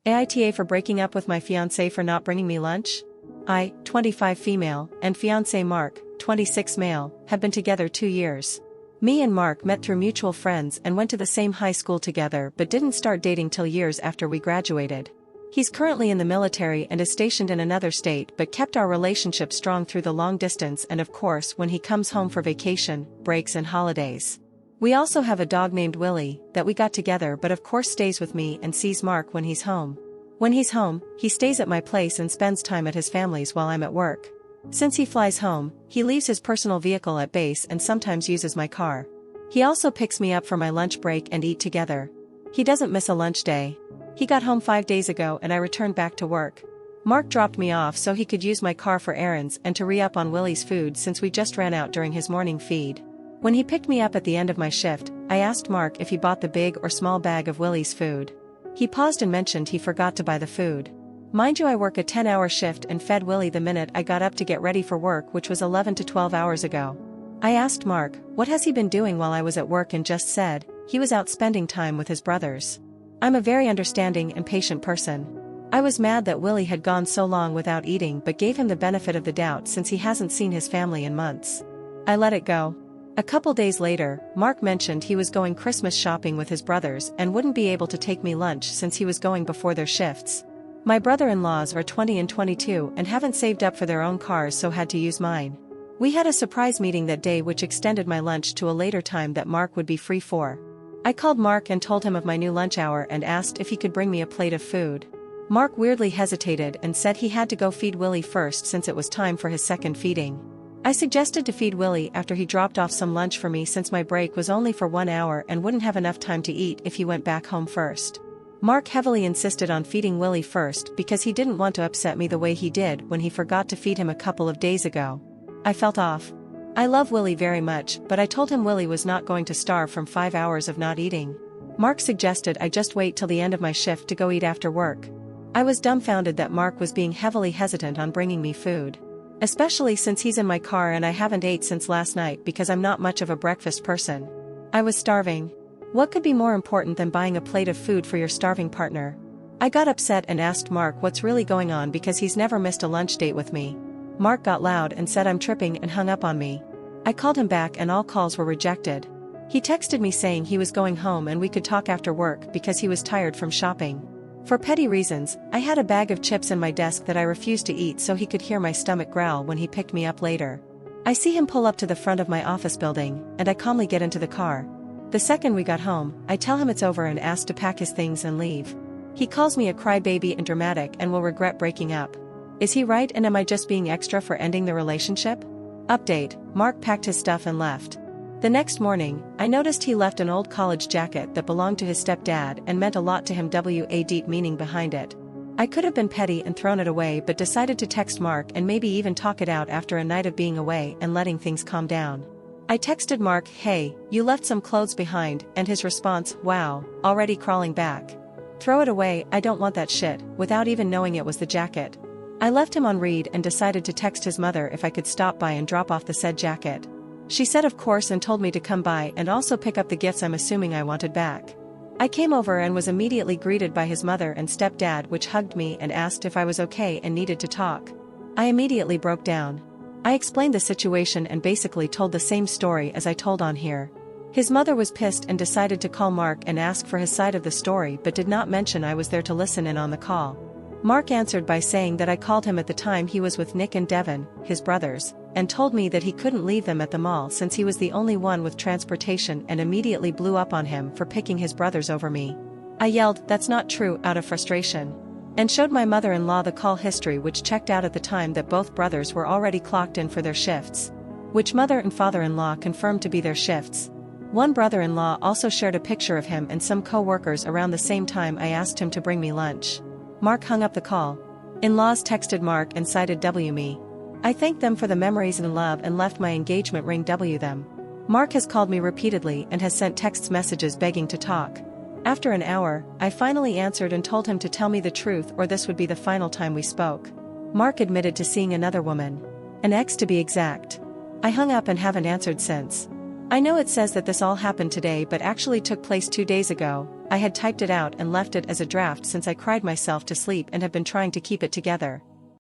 AITA for breaking up with my fiancé for not bringing me lunch? I, 25 female, and fiancé Mark, 26 male, have been together 2 years. Me and Mark met through mutual friends and went to the same high school together but didn't start dating till years after we graduated. He's currently in the military and is stationed in another state but kept our relationship strong through the long distance and of course when he comes home for vacation, breaks and holidays. We also have a dog named Willie that we got together but of course stays with me and sees Mark when he's home. When he's home, he stays at my place and spends time at his family's while I'm at work. Since he flies home, he leaves his personal vehicle at base and sometimes uses my car. He also picks me up for my lunch break and eat together. He doesn't miss a lunch day. He got home 5 days ago and I returned back to work. Mark dropped me off so he could use my car for errands and to re-up on Willie's food since we just ran out during his morning feed. When he picked me up at the end of my shift, I asked Mark if he bought the big or small bag of Willie's food. He paused and mentioned he forgot to buy the food. Mind you, I work a 10-hour shift and fed Willie the minute I got up to get ready for work, which was 11 to 12 hours ago. I asked Mark, what has he been doing while I was at work, and just said, he was out spending time with his brothers. I'm a very understanding and patient person. I was mad that Willie had gone so long without eating but gave him the benefit of the doubt since he hasn't seen his family in months. I let it go. A couple days later, Mark mentioned he was going Christmas shopping with his brothers and wouldn't be able to take me lunch since he was going before their shifts. My brother-in-laws are 20 and 22 and haven't saved up for their own cars so had to use mine. We had a surprise meeting that day which extended my lunch to a later time that Mark would be free for. I called Mark and told him of my new lunch hour and asked if he could bring me a plate of food. Mark weirdly hesitated and said he had to go feed Willie first since it was time for his second feeding. I suggested to feed Willie after he dropped off some lunch for me since my break was only for 1 hour and wouldn't have enough time to eat if he went back home first. Mark heavily insisted on feeding Willie first because he didn't want to upset me the way he did when he forgot to feed him a couple of days ago. I felt off. I love Willie very much, but I told him Willie was not going to starve from 5 hours of not eating. Mark suggested I just wait till the end of my shift to go eat after work. I was dumbfounded that Mark was being heavily hesitant on bringing me food. Especially since he's in my car and I haven't ate since last night because I'm not much of a breakfast person. I was starving. What could be more important than buying a plate of food for your starving partner? I got upset and asked Mark what's really going on because he's never missed a lunch date with me. Mark got loud and said I'm tripping and hung up on me. I called him back and all calls were rejected. He texted me saying he was going home and we could talk after work because he was tired from shopping. For petty reasons, I had a bag of chips in my desk that I refused to eat so he could hear my stomach growl when he picked me up later. I see him pull up to the front of my office building, and I calmly get into the car. The second we got home, I tell him it's over and ask to pack his things and leave. He calls me a crybaby and dramatic and will regret breaking up. Is he right, and am I just being extra for ending the relationship? Update: Mark packed his stuff and left. The next morning, I noticed he left an old college jacket that belonged to his stepdad and meant a lot to him, a deep meaning behind it. I could have been petty and thrown it away but decided to text Mark and maybe even talk it out after a night of being away and letting things calm down. I texted Mark, "Hey, you left some clothes behind," and his response, "Wow, already crawling back. Throw it away, I don't want that shit," without even knowing it was the jacket. I left him on read and decided to text his mother if I could stop by and drop off the said jacket. She said of course and told me to come by and also pick up the gifts I'm assuming I wanted back. I came over and was immediately greeted by his mother and stepdad, which hugged me and asked if I was okay and needed to talk. I immediately broke down. I explained the situation and basically told the same story as I told on here. His mother was pissed and decided to call Mark and ask for his side of the story but did not mention I was there to listen in on the call. Mark answered by saying that I called him at the time he was with Nick and Devin, his brothers, and told me that he couldn't leave them at the mall since he was the only one with transportation, and immediately blew up on him for picking his brothers over me. I yelled, "That's not true," out of frustration, and showed my mother-in-law the call history, which checked out at the time that both brothers were already clocked in for their shifts, which mother and father-in-law confirmed to be their shifts. One brother-in-law also shared a picture of him and some co-workers around the same time I asked him to bring me lunch. Mark hung up the call. In-laws texted Mark and cited me. I thanked them for the memories and love and left my engagement ring them. Mark has called me repeatedly and has sent text messages begging to talk. After an hour, I finally answered and told him to tell me the truth or this would be the final time we spoke. Mark admitted to seeing another woman. An ex to be exact. I hung up and haven't answered since. I know it says that this all happened today but actually took place 2 days ago. I had typed it out and left it as a draft since I cried myself to sleep and have been trying to keep it together.